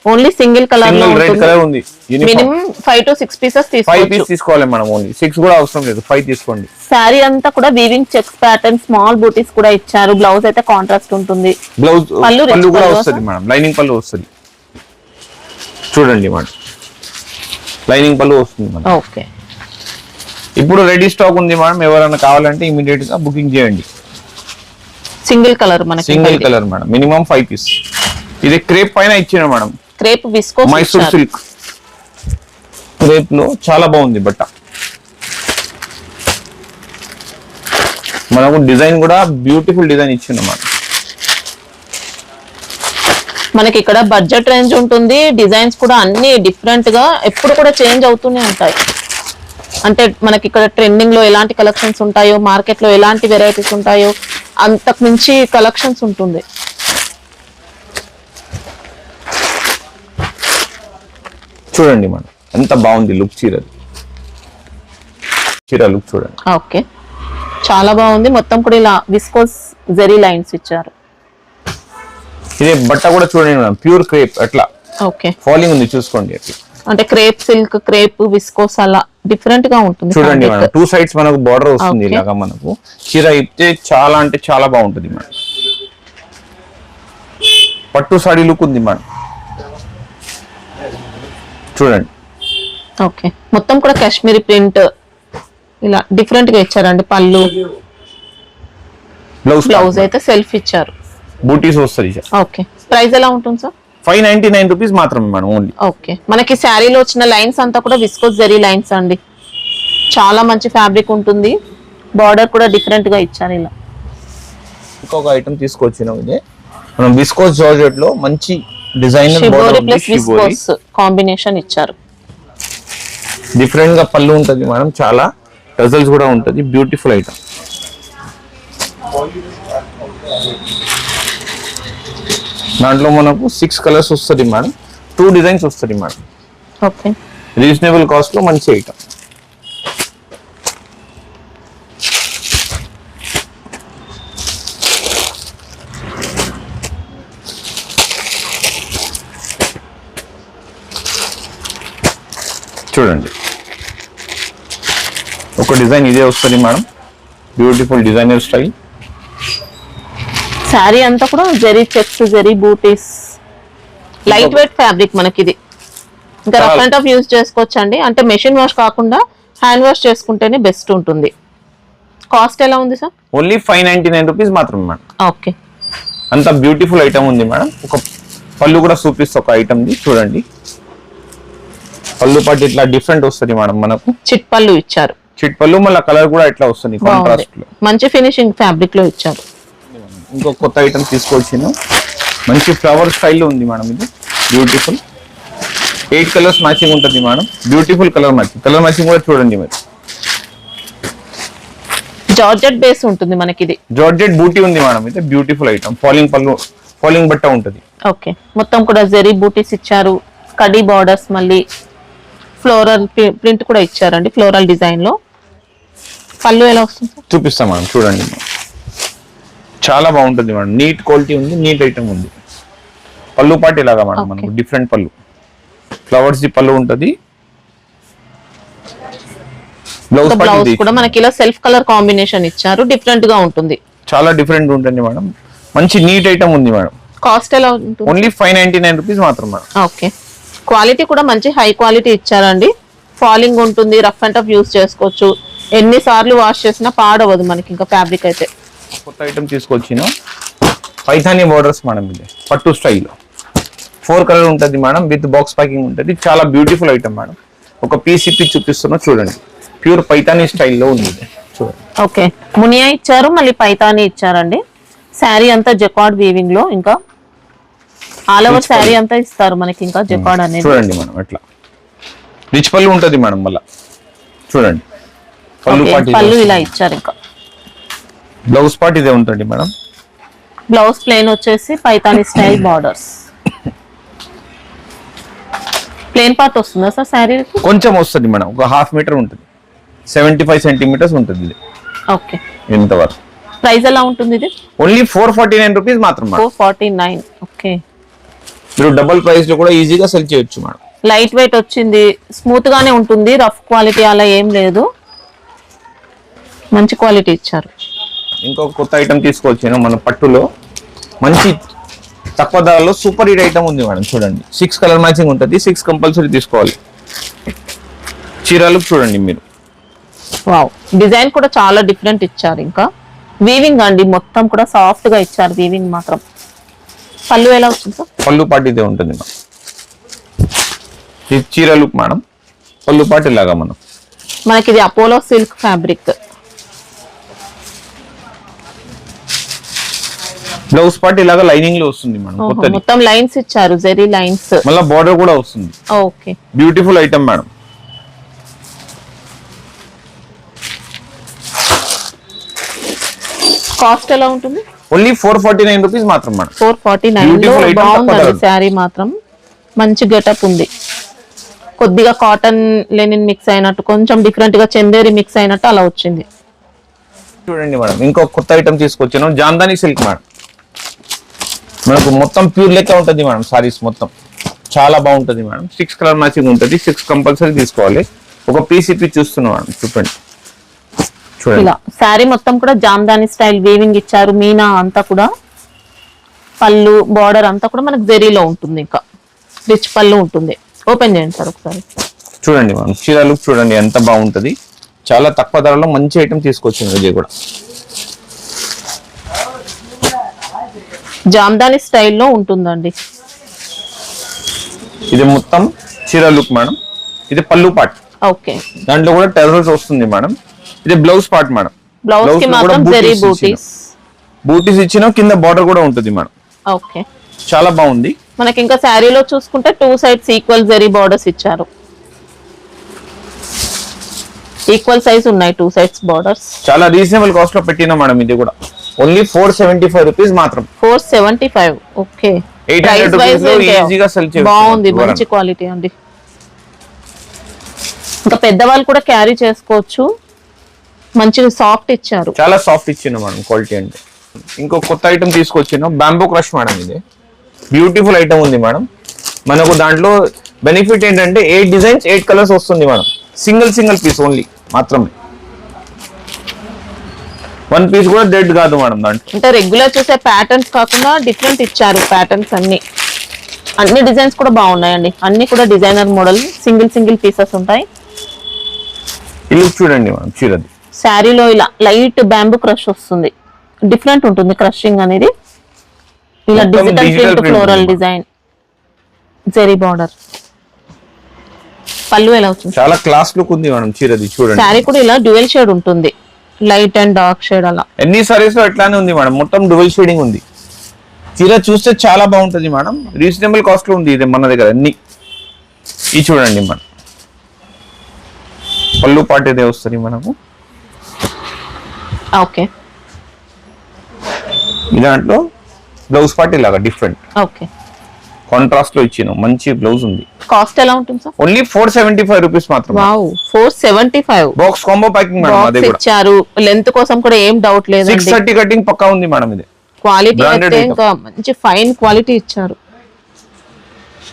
Speaker 2: ఓన్లీ సింగిల్ కలర్ లో
Speaker 1: రెడ్ కలర్ ఉంది.
Speaker 2: మినిమం 5 to 6 పీసెస్ తీసుకోవచ్చు.
Speaker 1: 5 పీస్ తీసుకోవాలి మేడం, ఓన్లీ 6 కూడా అవసరం లేదు, 5 తీసుకోండి.
Speaker 2: శారీ అంతా కూడా వీవింగ్ చెక్స్ ప్యాటర్న్, స్మాల్ బూటీస్ కూడా ఇచ్చారు. బ్లౌజ్ అయితే కాంట్రాస్ట్ ఉంటుంది.
Speaker 1: బ్లౌజ్ పళ్ళు కూడా వస్తుంది మేడం, లైనింగ్ పళ్ళు వస్తుంది. చూడండి మేడం లైనింగ్ పళ్ళు వస్తుంది మేడం.
Speaker 2: ఓకే,
Speaker 1: ఇప్పుడు రెడీ స్టాక్ ఉంది మేడం, ఎవరైనా కావాలంటే ఇమీడియట్ గా బుకింగ్ చేయండి.
Speaker 2: సింగిల్ కలర్ మనకి,
Speaker 1: single colour madam, minimum 5 piece. ఇది క్రేప్ పైన ఇచ్చిన madam,
Speaker 2: crepe viscose
Speaker 1: Mysore silk crepe లో చాలా బాగుంది బట్ట. మనకు డిజైన్ కూడా బ్యూటిఫుల్ డిజైన్ ఇచ్చిన మేడం.
Speaker 2: మనకి ఇక్కడ బడ్జెట్ రేంజ్ ఉంటుంది, డిజైన్స్ కూడా అన్ని డిఫరెంట్ గా ఎప్పుడు కూడా చేంజ్ అవుతూనే ఉంటాయి. అంటే మనకి ఇక్కడ ట్రెండింగ్ లో ఎలాంటి కలెక్షన్స్ ఉంటాయో, మార్కెట్ లో ఎలాంటి వెరైటీస్ ఉంటాయో అంతకు మించి కలెక్షన్స్ ఉంటుంది.
Speaker 1: చూడండి మేడం ఎంత బాగుంది లుక్ చీరది. చీర లుక్ చూడండి.
Speaker 2: ఓకే, చాలా బాగుంది. మొత్తం కూడా ఇలా విస్కోస్ జెరీ లైన్స్ ఇచ్చారు.
Speaker 1: ఇదే బట్ట కూడా చూడండి మేడం, ప్యూర్ క్రేప్ అట్లా.
Speaker 2: ఓకే,
Speaker 1: ఫాలింగ్ ఉంది చూసుకోండి అట్లా.
Speaker 2: అంటే క్రేప్ సిల్క్, క్రేప్ విస్కోస్ అలా డిఫరెంట్ గా ఉంటుంది.
Speaker 1: చూడండి మేడం 2 సైడ్స్ మనకు బార్డర్ వస్తుంది ఇలాగా. మనకు చీర ఇస్తే చాలా అంటే చాలా బాగుంటుంది మేడం. పట్టు సాడీ లుక్ ఉంది మేడం. చూడండి.
Speaker 2: ఓకే, మొత్తం కూడా కాశ్మీరీ ప్రింట్ ఇలా డిఫరెంట్ గా ఇచ్చారండి. పళ్ళు, బ్లౌజ్ అయితే సెల్ఫ్ ఇచ్చారు,
Speaker 1: బూటీస్ వస్తుంది.
Speaker 2: ఓకే, ప్రైస్ ఎలా ఉంటుంది సార్?
Speaker 1: 599 రూపీస్ మాత్రమే మేడం ఓన్లీ.
Speaker 2: ఓకే, మనకి శారీలో వచ్చిన లైన్స్ అంతా కూడా విస్కోస్ జెరీ లైన్స్ అండి. చాలా మంచి ఫ్యాబ్రిక్ ఉంటుంది. బార్డర్ కూడా డిఫరెంట్ గా ఇచ్చారు ఇలా.
Speaker 1: ఇంకొక ఐటమ్ తీసుకొచ్చినాం, ఇదే మనం విస్కోస్ జార్జెట్ లో మంచి డిజైనర్ బార్డర్ ఉంది,
Speaker 2: విస్కోస్ కాంబినేషన్ ఇచ్చారు.
Speaker 1: డిఫరెంట్ గా పళ్ళు ఉంటది మేడం, చాలా టజల్స్ కూడా ఉంటది. Beautiful item. దాంట్లో మనకు 6 కలర్స్ వస్తుంది మేడం, 2 డిజైన్స్ వస్తుంది మేడం.
Speaker 2: ఓకే,
Speaker 1: రీజనబుల్ కాస్ట్ లో మంచి ఐటమ్. చూడండి ఒక డిజైన్ ఇదే వస్తుంది madam, beautiful designer style.
Speaker 2: Sari అంతా కూడా జెరీ చెక్స్, జెరీ బూటీస్, లైట్ వెయిట్ ఫ్యాబ్రిక్ మనకి ఇది. ఇంకా రఫ్ అండ్ టఫ్ యూజ్ చేసుకోవచ్చు అండి. అంటే మెషిన్ వాష్ కాకుండా హ్యాండ్ వాష్ చేసుకుంటేనే బెస్ట్ ఉంటుంది. కాస్ట్ ఎలా ఉంది సార్?
Speaker 1: ఓన్లీ 599 రూపీస్ మాత్రమే మేడం.
Speaker 2: ఓకే,
Speaker 1: అంత బ్యూటిఫుల్ ఐటమ్ ఉంది మేడం. ఒక పళ్ళు కూడా చూపిస్తే ఒక ఐటమ్ ది చూడండి. పళ్ళు పాటు ఇట్లా డిఫరెంట్ వస్తుంది మేడం, మనకు
Speaker 2: చిట్ పళ్ళు ఇచ్చారు.
Speaker 1: చిట్ పళ్ళు మళ్ళీ కలర్ కూడా ఇట్లా వస్తుంది కాంట్రాస్ట్ లో.
Speaker 2: మంచి ఫినిషింగ్ ఫ్యాబ్రిక్ లో ఇచ్చారు.
Speaker 1: ఇంకో కొత్త ఐటమ్ తీసుకొచ్చాను, మంచి ఫ్లవర్ స్టైల్లో ఉంది మేడం. ఇది బ్యూటిఫుల్ 8 కలర్స్ మ్యాచింగ్ ఉంటుంది మేడం. బ్యూటిఫుల్ కలర్ మ్యాచింగ్ కూడా చూడండి మీరు.
Speaker 2: జార్జెట్ బేస్ ఉంటుంది మనకి. ఇది
Speaker 1: జార్జెట్ బూటీ ఉంది మేడం. ఇది బ్యూటిఫుల్ ఐటమ్. ఫాలింగ్ బట్ట ఉంటుంది.
Speaker 2: ఓకే, మొత్తం కూడా జెరీ బూటీస్ ఇచ్చారు, కడీ బార్డర్స్, మళ్ళీ ఫ్లోరల్ ప్రింట్ కూడా ఇచ్చారండి, ఫ్లోరల్ డిజైన్ లో. పళ్ళు ఎలా వస్తుంది
Speaker 1: చూపిస్తాం మేడం, చూడండి. చాలా బాగుంటుంది మేడం. నీట్ క్వాలిటీ ఉంది, నీట్ ఐటమ్ ఉంది. పళ్ళు పాటు ఇలాగా మేడం, మనకు డిఫరెంట్ పళ్ళు, ఫ్లవర్స్ ది పళ్ళు ఉంటది. బ్లౌజ్
Speaker 2: కూడా మనకి ఇలా సెల్ఫ్ కలర్ కాంబినేషన్ ఇచ్చారు, డిఫరెంట్ గా ఉంటుంది.
Speaker 1: చాలా డిఫరెంట్ ఉంటుంది మేడం. మంచి నీట్ ఐటమ్ ఉంది మేడం.
Speaker 2: కాస్ట్ ఎలా ఉంటుంది?
Speaker 1: ఓన్లీ 599 రూపీస్ మాత్రం మేడం.
Speaker 2: ఓకే, క్వాలిటీ కూడా మంచి హై క్వాలిటీ ఇచ్చారండి. ఫాలింగ్ ఉంటుంది, రఫ్ అండ్ టఫ్ యూస్ చేసుకోవచ్చు. ఎన్నిసార్లు వాష్ చేసినా పాడవదు మనకి. ఇంకా ఫ్యాబ్రిక్ అయితే
Speaker 1: కొత్త ఐటమ్ తీసుకొచ్చిన పైథానీ బోర్డర్స్ మేడం. ఇది పట్టు స్టైల్ 4 కలర్ ఉంటుంది మేడం, విత్ బాక్స్ ప్యాకింగ్ ఉంటుంది. చాలా బ్యూటిఫుల్ ఐటమ్ మేడం. ఒక పీస్ ఇప్పి చూపిస్తున్నా చూడండి. ప్యూర్ పైథానీ స్టైల్లో ఉంది చూడండి.
Speaker 2: ఓకే, మునియా ఇచ్చారు, మళ్ళీ పైథానీ ఇచ్చారండి. శారీ అంతా జకార్డ్ వీవింగ్ లో, ఇంకా ఆల్ ఓవర్ శారీ అంతా ఇస్తారు మనకి. ఇంకా జకార్డ్ అనేది
Speaker 1: చూడండి మేడం. ఎట్లా రిచ్ పళ్ళు ఉంటుంది మేడం. మళ్ళా చూడండి,
Speaker 2: పళ్ళు ఇలా ఇచ్చారు. ఇంకా
Speaker 1: బ్లౌజ్ పార్ట్ ఇదే ఉంటుంది మేడం.
Speaker 2: బ్లౌజ్ ప్లెయిన్ వచ్చేసి Paithani style borders. Plain part వస్తుందా సార్ శారీ?
Speaker 1: కొంచెం వస్తుంది మేడం, ఒక 1/2 మీటర్ ఉంటుంది, 75 సెంటీమీటర్స్ ఉంటుంది ఇది.
Speaker 2: ఓకే,
Speaker 1: ఇంతవరకు.
Speaker 2: ప్రైస్ ఎలా ఉంటుంది ఇది?
Speaker 1: ఓన్లీ 449 రూపీస్ మాత్రం.
Speaker 2: 449. ఓకే,
Speaker 1: మీరు డబుల్ ప్రైస్ లో కూడా ఈజీగా సెల్ చేయొచ్చు మేడం.
Speaker 2: లైట్ వెయిట్ వచ్చింది, స్మూత్ గానే ఉంటుంది, రఫ్ క్వాలిటీ అలా ఏం లేదు, మంచి క్వాలిటీ ఇచ్చారు.
Speaker 1: ఇంకొక కొత్త ఐటమ్ తీసుకొచ్చాను మన పట్టులో. మంచి తక్కువ ధరలో సూపర్ హిట్ ఐటమ్ ఉంది మేడం. చూడండి, 6 కలర్ మ్యాచింగ్ ఉంటుంది. 6 కంపల్సరీ తీసుకోవాలి. చీరలు చూడండి మీరు.
Speaker 2: వావ్, డిజైన్ కూడా చాలా డిఫరెంట్ ఇచ్చారు. ఇంకా వీవింగ్ అండి, మొత్తం కూడా సాఫ్ట్ గా ఇచ్చారు వీవింగ్ మాత్రం. పళ్ళు ఎలా వచ్చింది సార్?
Speaker 1: పళ్ళు పాటు ఇదే ఉంటుంది మేడం. ఇది చీరలు మేడం. పళ్ళు పాటు ఇలాగా
Speaker 2: మనకి ఇది Apollo silk fabric.
Speaker 1: Blouse part ఇలాగా లైనింగ్ లో వస్తుంది మేడం.
Speaker 2: మొత్తం లైన్స్ ఇచ్చారు, జెరీ లైన్స్.
Speaker 1: మళ్ళీ బార్డర్ కూడా వస్తుంది.
Speaker 2: Okay,
Speaker 1: beautiful item madam.
Speaker 2: Cost ఎలా ఉంటుంది?
Speaker 1: ఓన్లీ 449 రూపీస్ మాత్రం మేడం.
Speaker 2: 449 బాగుందండి శారీ మాత్రం. మంచి గెటప్ ఉంది. కొద్దిగా కాటన్ లెనిన్ మిక్స్ అయినట్టు, కొంచెం డిఫరెంట్ గా చందేరి మిక్స్ అయినట్టు అలా వచ్చింది.
Speaker 1: చూడండి మేడం, ఇంకొక కొత్త ఐటమ్ తీసుకొచ్చాను, జాందాని సిల్క్ మేడం. మనకు మొత్తం ప్యూర్ లెక్క ఉంటుంది మేడం. సారీస్ మొత్తం చాలా బాగుంటుంది మేడం. 6 కలర్ మ్యాచింగ్ ఉంటుంది. 6 కంపల్సరీ తీసుకోవాలి. ఒక పీస్ ఇప్పి చూస్తున్నాం మేడం. చూడండి
Speaker 2: ఇలా శారీ మొత్తం కూడా జామ్దాని స్టైల్ వీవింగ్ ఇచ్చారు. మీనా అంతా కూడా, పళ్ళు బార్డర్ అంతా కూడా మనకు జెరీలో ఉంటుంది. ఇంకా రిచ్ పళ్ళు ఉంటుంది. ఓపెన్ చేయండి సార్ ఒకసారి.
Speaker 1: చూడండి మేడం, చీర లుక్ చూడండి ఎంత బాగుంటది. చాలా తక్కువ ధరలో మంచి ఐటమ్ తీసుకొచ్చింది. ఇది కూడా
Speaker 2: జామ్దాని స్టైల్లో ఉంటుందండి.
Speaker 1: ఇది మొత్తం చీర లుక్ మేడం. ఇది పళ్ళు పార్ట్.
Speaker 2: ఓకే,
Speaker 1: దాంట్లో కూడా టెర్రల్స్ వస్తుంది మేడం. ఇది బ్లౌజ్ పార్ట్ మేడం.
Speaker 2: బ్లౌజ్ కి మాత్రం జెరీ
Speaker 1: బూటీస్ ఇచ్చిన కింద బార్డర్ కూడా ఉంటుంది మేడం.
Speaker 2: ఓకే,
Speaker 1: చాలా బాగుంది.
Speaker 2: మనకి ఇంకా శారీలో చూసుకుంటే 2 సైడ్స్ ఈక్వల్ జెరీ బార్డర్స్ ఇచ్చారు. ఈక్వల్ సైజ్ ఉన్నాయి 2 సైడ్స్ బార్డర్స్.
Speaker 1: చాలా రీజనబుల్ కాస్ట్ లో పెట్టినా మేడం. ఇది కూడా ఓన్లీ 475 రూపీస్ మాత్రం.
Speaker 2: 475. ఓకే,
Speaker 1: 800 రూపీస్ లో ఈజీగా సెల్ చేయొచ్చు.
Speaker 2: బాగుంది, మంచి క్వాలిటీ అండి. ఇంకా పెద్దవాళ్ళు కూడా క్యారీ చేసుకోవచ్చు. మంచిగా సాఫ్ట్ ఇచ్చారు.
Speaker 1: చాలా సాఫ్ట్ ఇచ్చిండు మేడం క్వాలిటీ అంటే. ఇంకో కొత్త ఐటమ్ తీసుకొచ్చిన బ్యాంబూ క్రష్ మేడం. ఇది బ్యూటిఫుల్ ఐటమ్ ఉంది మేడం. మనకు దాంట్లో బెనిఫిట్ ఏంటంటే 8 డిజైన్స్ 8 కలర్స్ వస్తుంది మేడం. సింగిల్ పీస్ ఓన్లీ మాత్రమే. 1 పీస్ కూడా డెడ్ కాదు మేడం. దాంట్లో
Speaker 2: అంటే రెగ్యులర్ చూసే ప్యాటర్న్స్ కాకుండా డిఫరెంట్ ఇచ్చారు ప్యాటర్న్స్ అన్ని. అన్ని డిజైన్స్ కూడా బాగున్నాయండి. అన్ని కూడా డిజైనర్ మోడల్, సింగిల్ పీసెస్ ఉంటాయి.
Speaker 1: ఇల్లు చూడండి మేడం. చీరది
Speaker 2: శారీలో ఇలా లైట్ బ్యాంబూ క్రష్ వస్తుంది. డిఫరెంట్ ఉంటుంది క్రషింగ్ అనేది. ఇలా digital print floral design, zari border. పళ్ళు ఎలా వచ్చింది?
Speaker 1: చాలా క్లాస్ లుక్ ఉంది మేడం చీరది చూడండి.
Speaker 2: శారీ కూడా ఇలా డ్యూయల్ షేడ్ ఉంటుంది, లైట్ అండ్ డార్క్ షేడ్ అలా.
Speaker 1: ఎన్ని సారీస్ లో ఎట్లానే ఉంది మేడం, మొత్తం డ్యువల్ షేడింగ్ ఉంది. చీర చూస్తే చాలా బాగుంటది మేడం, రీజనబుల్ కాస్ట్ లో ఉంది ఇది మన దగ్గర అన్ని. ఇది చూడండి మనం పళ్ళు పాటు ఇదే వస్తుంది మనకు.
Speaker 2: ఓకే,
Speaker 1: ఈ దాంట్లో బ్లౌజ్ పార్ట్ ఇలాగా డిఫరెంట్
Speaker 2: ఓకే,
Speaker 1: కాంట్రాస్ట్ లో ఇచ్చిన మంచి బ్లౌజ్ ఉంది.
Speaker 2: కాస్ట్ ఎలా ఉంటుంది సార్?
Speaker 1: ఓన్లీ 475 రూపీస్ మాత్రం.
Speaker 2: Wow, 475.
Speaker 1: Box combo packing madam అదే కూడా
Speaker 2: ఇచ్చారు. లెంత్ కోసం కూడా ఏం డౌట్ లేదు.
Speaker 1: 630 కటింగ్ పక్కా ఉంది మేడం ఇది.
Speaker 2: క్వాలిటీ
Speaker 1: Branded
Speaker 2: అయితే
Speaker 1: item.
Speaker 2: ఇంకా మంచి ఫైన్ క్వాలిటీ ఇచ్చారు.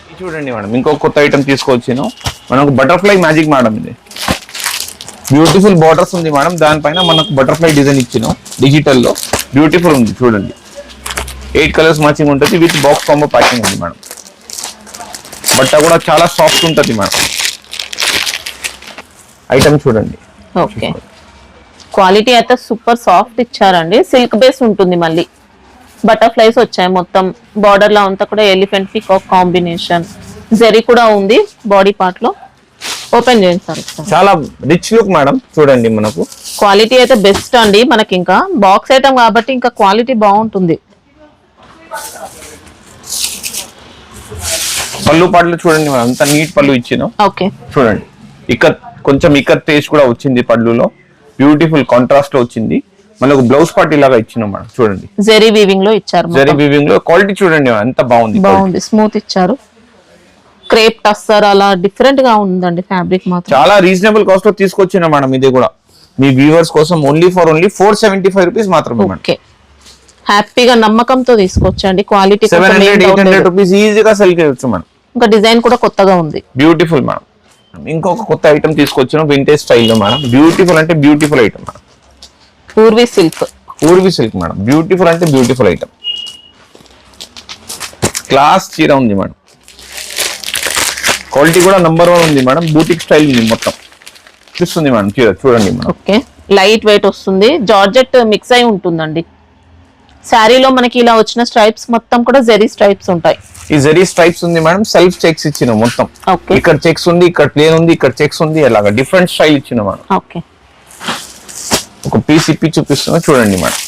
Speaker 1: ఇది చూడండి మేడం, ఇంకో కొత్త ఐటమ్ తీసుకొచ్చినాం మనకు, బటర్ఫ్లై మ్యాజిక్ మేడం ఇది. బ్యూటిఫుల్ బార్డర్స్ ఉంది మేడం, దానిపైన మనకు బటర్ఫ్లై డిజైన్ ఇచ్చినాం డిజిటల్ లో. బ్యూటిఫుల్ ఉంది చూడండి, 8 కలర్స్ మ్యాచింగ్ ఉంటుంది విత్ బాక్స్ కాంబో ప్యాకింగ్ ఉంది మేడం. బట్ట కూడా చాలా సాఫ్ట్ ఉంటుంది మేడం. ఐటమ్ చూడండి.
Speaker 2: ఓకే, క్వాలిటీ అయితే సూపర్ సాఫ్ట్ ఇచ్చారండి. సిల్క్ బేస్ ఉంటుంది, మళ్ళీ బటర్ఫ్లైస్ వచ్చాయి మొత్తం. బార్డర్ లో అంతా కూడా ఎలిఫెంట్ పీకాక్ కాంబినేషన్, జరీ కూడా ఉంది బాడీ పార్ట్ లో. ఓపెన్ చేయండి సార్.
Speaker 1: చాలా రిచ్ లుక్ మేడం చూడండి మనకు.
Speaker 2: క్వాలిటీ అయితే బెస్ట్ అండి. మనకి ఇంకా బాక్స్ ఐటమ్ కాబట్టి ఇంకా క్వాలిటీ బాగుంటుంది.
Speaker 1: పళ్ళు పాటలు చూడండి మేడం, అంత నీట్ పళ్ళు ఇచ్చినాం.
Speaker 2: ఓకే,
Speaker 1: చూడండి ఇక్కత్ కొంచెం ఇక్కత్ టేస్ట్ కూడా వచ్చింది పళ్ళులో. బ్యూటిఫుల్ కాంట్రాస్ట్ లో వచ్చింది మనకు. బ్లౌజ్ పార్ట్ ఇలాగా ఇచ్చినాం మేడం చూడండి,
Speaker 2: జరీ వీవింగ్ లో ఇచ్చారు.
Speaker 1: జరీ వీవింగ్ లో క్వాలిటీ చూడండి ఎంత బాగుంది.
Speaker 2: బాగుంది, స్మూత్ ఇచ్చారు. క్రేప్ టస్సర్ అలా డిఫరెంట్ గా ఉందండి ఫ్యాబ్రిక్ మాత్రం.
Speaker 1: చాలా రీజనబుల్ కాస్ట్ లో తీసుకొచ్చిన మేడం ఇది కూడా మీ వ్యూవర్స్ కోసం. ఓన్లీ 475 రూపీస్ మాత్రమే మేడం.
Speaker 2: ఓకే, హ్యాపీగా నమ్మకంతో తీసుకొచ్చండి. క్వాలిటీ
Speaker 1: 700-800 రూపీస్ ఈజీగా సెల్ చేయొచ్చు మేడం.
Speaker 2: ఇంకా డిజైన్ కూడా కొత్తగా ఉంది,
Speaker 1: బ్యూటిఫుల్ మేడం. ఇంకొక కొత్త ఐటమ్ తీసుకొచ్చిన వింటేజ్ స్టైల్లో మేడం. బ్యూటిఫుల్ అంటే beautiful item madam.
Speaker 2: Purvi silk.
Speaker 1: Purvi silk madam, beautiful అంటే బ్యూటిఫుల్ ఐటమ్. క్లాస్ చీర ఉంది మేడం, క్వాలిటీ కూడా నంబర్ 1 ఉంది మేడం. బూటిక్ స్టైల్ ఉంది మొత్తం చూస్తుంది మేడం చీర చూడండి మేడం.
Speaker 2: ఓకే, లైట్ వెయిట్ వస్తుంది, జార్జెట్ మిక్స్ అయి ఉంటుందండి. శారీలో మనకి ఇలా వచ్చిన స్ట్రైప్స్ మొత్తం కూడా జెరీ స్ట్రైప్స్ ఉంటాయి.
Speaker 1: ఈ జెరీ స్ట్రైప్స్ ఉంది మేడం, సెల్ఫ్ చెక్స్ ఇచ్చిన మొత్తం.
Speaker 2: ఓకే,
Speaker 1: ఇక్కడ చెక్స్ ఉంది, ఇక్కడ ప్లేన్ ఉంది, ఇక్కడ చెక్స్ ఉంది, అలాగా డిఫరెంట్ స్టైల్ ఇచ్చిన మేడం.
Speaker 2: ఓకే,
Speaker 1: ఒక పీస్ ఇప్పి చూపిస్తున్నా చూడండి మేడం.